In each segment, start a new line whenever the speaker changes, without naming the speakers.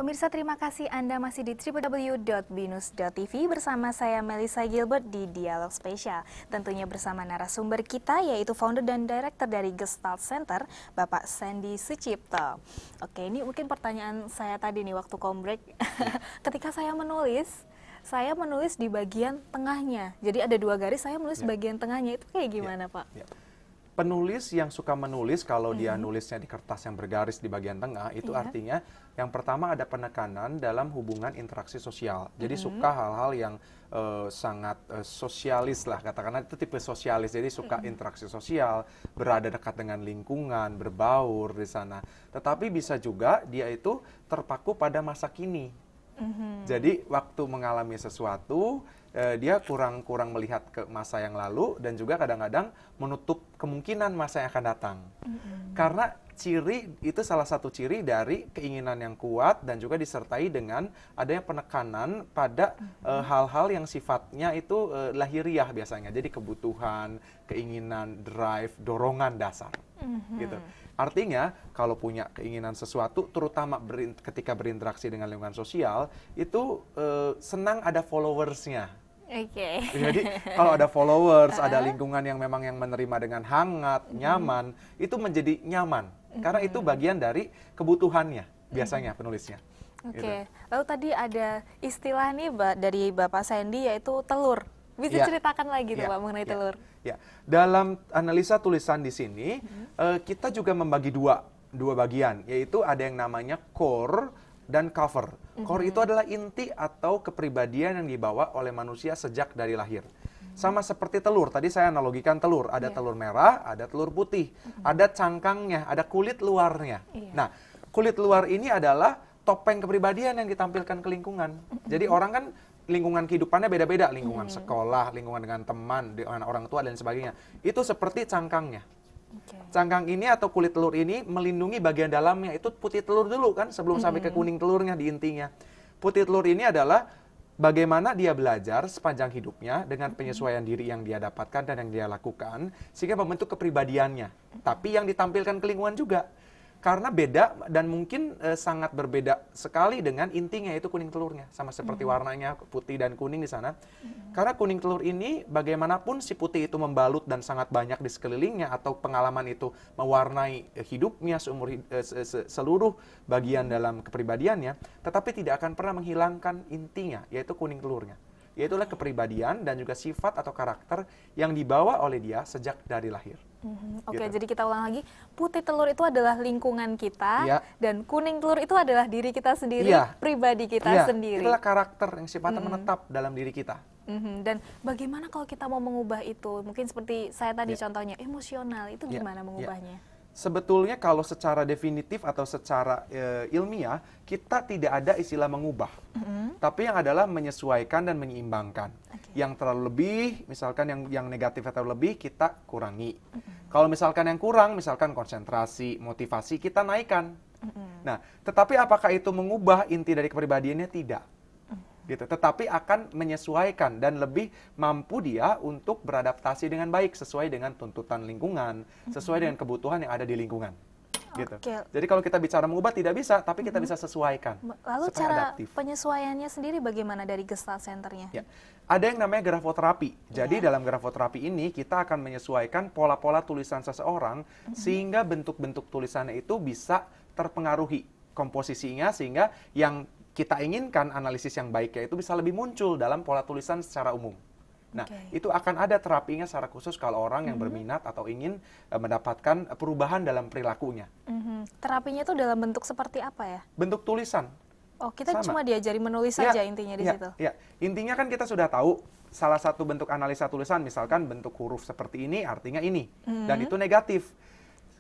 Pemirsa, terima kasih Anda masih di www.binus.tv bersama saya Melissa Gilbert di Dialog Spesial. Tentunya bersama narasumber kita yaitu founder dan director dari Gestalt Center, Bapak Sandy Sucipto. Oke, ini mungkin pertanyaan saya tadi nih waktu kombrek. Ketika saya menulis di bagian tengahnya. Jadi ada 2 garis, saya menulis bagian tengahnya. Itu kayak gimana, Pak?
Penulis yang suka menulis, kalau dia nulisnya di kertas yang bergaris di bagian tengah, itu artinya yang pertama ada penekanan dalam hubungan interaksi sosial. Jadi suka hal-hal yang sangat sosialis lah, katakanlah itu tipe sosialis. Jadi suka interaksi sosial, berada dekat dengan lingkungan, berbaur di sana. Tetapi bisa juga dia itu terpaku pada masa kini. Jadi waktu mengalami sesuatu, dia kurang melihat ke masa yang lalu dan juga kadang-kadang menutup kemungkinan masa yang akan datang. Karena itu salah satu ciri dari keinginan yang kuat dan juga disertai dengan adanya penekanan pada hal-hal yang sifatnya itu lahiriah biasanya. Jadi kebutuhan, keinginan, drive, dorongan dasar. Gitu. Artinya kalau punya keinginan sesuatu, terutama ketika berinteraksi dengan lingkungan sosial, itu senang ada followersnya. Jadi kalau ada followers, ada lingkungan yang memang yang menerima dengan hangat, nyaman, itu menjadi nyaman. Karena itu bagian dari kebutuhannya biasanya penulisnya. Gitu.
Lalu tadi ada istilah nih dari Bapak Sandy yaitu telur. Bisa ceritakan lagi tuh Pak mengenai telur?
Dalam analisa tulisan di sini, kita juga membagi dua bagian, yaitu ada yang namanya core dan cover. Core itu adalah inti atau kepribadian yang dibawa oleh manusia sejak dari lahir. Sama seperti telur, tadi saya analogikan telur, ada telur merah, ada telur putih, ada cangkangnya, ada kulit luarnya. Nah, kulit luar ini adalah topeng kepribadian yang ditampilkan ke lingkungan. Jadi orang kan lingkungan kehidupannya beda-beda, lingkungan sekolah, lingkungan dengan teman, dengan orang tua dan sebagainya. Itu seperti cangkangnya. Cangkang ini atau kulit telur ini melindungi bagian dalamnya, itu putih telur dulu kan sebelum sampai ke kuning telurnya di intinya. Putih telur ini adalah bagaimana dia belajar sepanjang hidupnya dengan penyesuaian diri yang dia dapatkan dan yang dia lakukan sehingga membentuk kepribadiannya. Tapi yang ditampilkan ke lingkungan juga. Karena beda dan mungkin sangat berbeda sekali dengan intinya yaitu kuning telurnya. Sama seperti warnanya putih dan kuning di sana. Karena kuning telur ini bagaimanapun si putih itu membalut dan sangat banyak di sekelilingnya atau pengalaman itu mewarnai hidupnya seluruh bagian dalam kepribadiannya. Tetapi tidak akan pernah menghilangkan intinya yaitu kuning telurnya. Yaitulah kepribadian dan juga sifat atau karakter yang dibawa oleh dia sejak dari lahir.
Oke, jadi kita ulang lagi, putih telur itu adalah lingkungan kita, dan kuning telur itu adalah diri kita sendiri, pribadi kita sendiri.
Itulah karakter yang sifatnya menetap dalam diri kita.
Dan bagaimana kalau kita mau mengubah itu? Mungkin seperti saya tadi contohnya, emosional, itu gimana mengubahnya?
Sebetulnya kalau secara definitif atau secara ilmiah, kita tidak ada istilah mengubah. Tapi yang adalah menyesuaikan dan menyeimbangkan. Yang terlalu lebih, misalkan yang negatif atau lebih, kita kurangi. Kalau misalkan yang kurang, misalkan konsentrasi, motivasi, kita naikkan. Nah, tetapi apakah itu mengubah inti dari kepribadiannya? Tidak. Gitu. Tetapi akan menyesuaikan dan lebih mampu dia untuk beradaptasi dengan baik sesuai dengan tuntutan lingkungan, sesuai dengan kebutuhan yang ada di lingkungan. Gitu. Jadi kalau kita bicara mengubah tidak bisa, tapi kita bisa sesuaikan.
Lalu cara penyesuaiannya sendiri bagaimana dari Gestalt Center-nya?
Ada yang namanya grafoterapi. Jadi dalam grafoterapi ini kita akan menyesuaikan pola-pola tulisan seseorang sehingga bentuk-bentuk tulisannya itu bisa terpengaruhi komposisinya sehingga yang kita inginkan analisis yang baiknya itu bisa lebih muncul dalam pola tulisan secara umum. Nah, itu akan ada terapinya secara khusus kalau orang yang berminat atau ingin mendapatkan perubahan dalam perilakunya.
Terapinya itu dalam bentuk seperti apa ya?
Bentuk tulisan.
Oh, kita cuma diajari menulis saja intinya di situ?
Intinya kan kita sudah tahu salah satu bentuk analisa tulisan, misalkan bentuk huruf seperti ini artinya ini, dan itu negatif.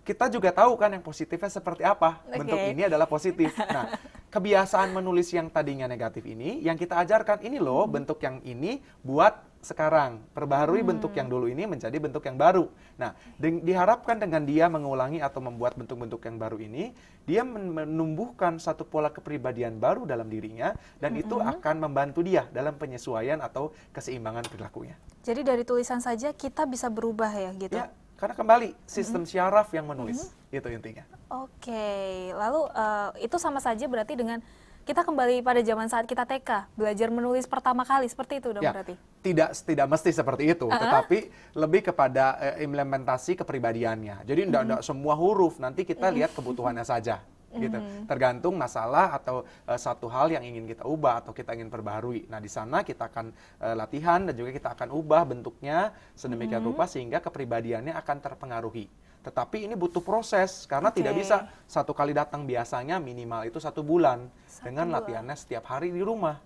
Kita juga tahu kan yang positifnya seperti apa. Bentuk ini adalah positif. Nah, kebiasaan menulis yang tadinya negatif ini, yang kita ajarkan ini loh bentuk yang ini buat sekarang. Perbaharui bentuk yang dulu ini menjadi bentuk yang baru. Nah, diharapkan dengan dia mengulangi atau membuat bentuk-bentuk yang baru ini, dia menumbuhkan satu pola kepribadian baru dalam dirinya, dan itu akan membantu dia dalam penyesuaian atau keseimbangan perilakunya.
Jadi dari tulisan saja kita bisa berubah ya gitu?
Ya. Karena kembali sistem syaraf yang menulis, itu intinya.
Oke, lalu itu sama saja berarti dengan kita kembali pada zaman saat kita TK, belajar menulis pertama kali, seperti itu dong
Ya,
berarti?
tidak mesti seperti itu, tetapi lebih kepada implementasi kepribadiannya. Jadi tidak semua huruf, nanti kita lihat kebutuhannya saja. Gitu. Tergantung masalah atau satu hal yang ingin kita ubah atau kita ingin perbaharui. Nah, di sana kita akan latihan dan juga kita akan ubah bentuknya sedemikian rupa sehingga kepribadiannya akan terpengaruhi. Tetapi ini butuh proses karena tidak bisa satu kali datang, biasanya minimal itu 1 bulan dengan latihannya setiap hari di rumah.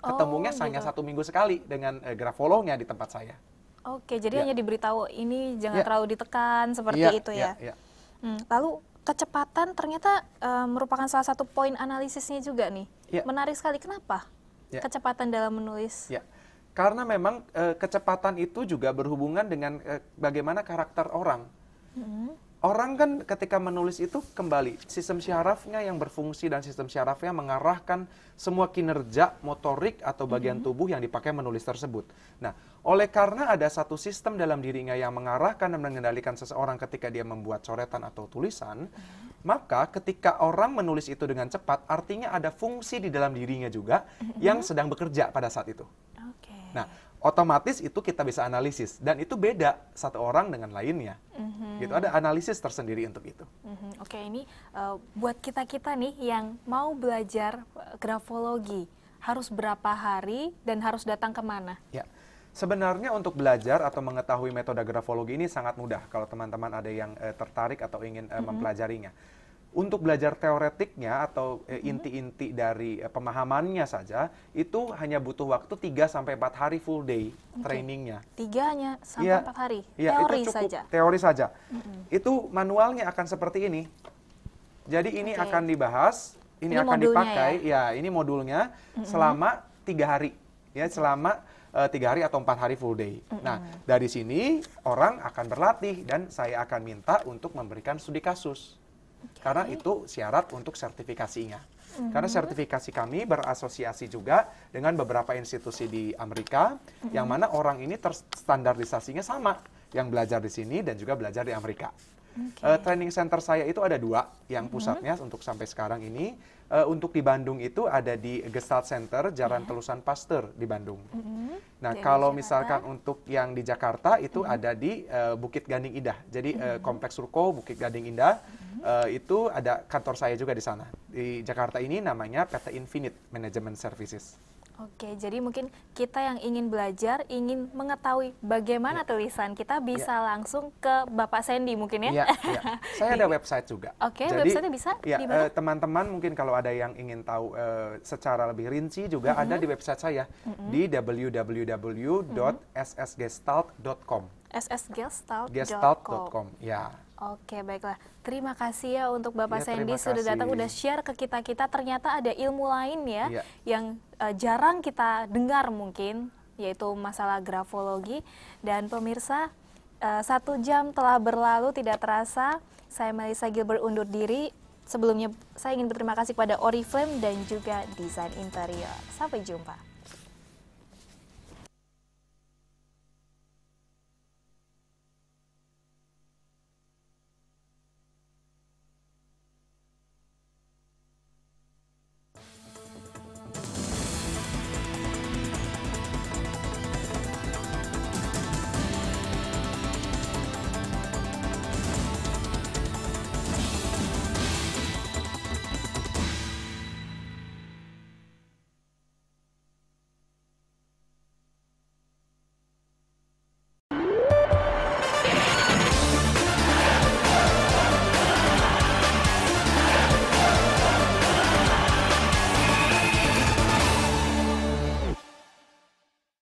Ketemunya hanya 1 minggu sekali dengan grafolognya di tempat saya.
Oke, jadi hanya diberitahu ini jangan terlalu ditekan seperti itu ya. Lalu kecepatan ternyata merupakan salah satu poin analisisnya juga nih. Menarik sekali, kenapa kecepatan dalam menulis?
Karena memang kecepatan itu juga berhubungan dengan bagaimana karakter orang. Orang kan ketika menulis itu kembali sistem syarafnya yang berfungsi dan sistem syarafnya mengarahkan semua kinerja motorik atau bagian tubuh yang dipakai menulis tersebut. Nah, oleh karena ada satu sistem dalam dirinya yang mengarahkan dan mengendalikan seseorang ketika dia membuat coretan atau tulisan, maka ketika orang menulis itu dengan cepat, artinya ada fungsi di dalam dirinya juga yang sedang bekerja pada saat itu. Nah, otomatis itu kita bisa analisis dan itu beda satu orang dengan lainnya. Gitu, ada analisis tersendiri untuk itu.
Oke, ini buat kita-kita nih yang mau belajar grafologi, harus berapa hari dan harus datang kemana?
Ya, sebenarnya untuk belajar atau mengetahui metode grafologi ini sangat mudah kalau teman-teman ada yang tertarik atau ingin mempelajarinya. Untuk belajar teoretiknya atau inti-inti dari pemahamannya saja, itu hanya butuh waktu 3-4 hari full day trainingnya.
3 sampai 4 hari? Teori
itu cukup,
saja?
Teori saja. Itu manualnya akan seperti ini. Jadi ini akan dibahas, ini akan dipakai, ini modulnya selama 3 hari. Ya, selama 3 hari atau 4 hari full day. Nah, dari sini orang akan berlatih dan saya akan minta untuk memberikan studi kasus. Karena itu syarat untuk sertifikasinya. Karena sertifikasi kami berasosiasi juga dengan beberapa institusi di Amerika, yang mana orang ini terstandarisasinya sama, yang belajar di sini dan juga belajar di Amerika. Training center saya itu ada 2, yang pusatnya untuk sampai sekarang ini. Untuk di Bandung itu ada di Gestalt Center, Jalan Telusan Pasteur di Bandung. Nah, kalau misalkan untuk yang di Jakarta itu ada di Bukit Gading Indah. Jadi Kompleks Ruko Bukit Gading Indah itu ada kantor saya juga di sana. Di Jakarta ini namanya PT Infinite Management Services.
Oke, jadi mungkin kita yang ingin belajar, ingin mengetahui bagaimana tulisan, kita bisa langsung ke Bapak Sandy mungkin ya?
Saya ada website juga.
Oke, website-nya bisa di mana?
Teman-teman mungkin kalau ada yang ingin tahu secara lebih rinci juga ada di website saya di www.ssgestalt.com.
ssgestalt.com.
Ya.
Oke, baiklah. Terima kasih ya untuk Bapak Sandy sudah datang, udah share ke kita-kita. Ternyata ada ilmu lain ya yang jarang kita dengar mungkin, yaitu masalah grafologi. Dan pemirsa, 1 jam telah berlalu tidak terasa. Saya Melissa Gilbert undur diri. Sebelumnya saya ingin berterima kasih kepada Oriflame dan juga Desain Interior. Sampai jumpa.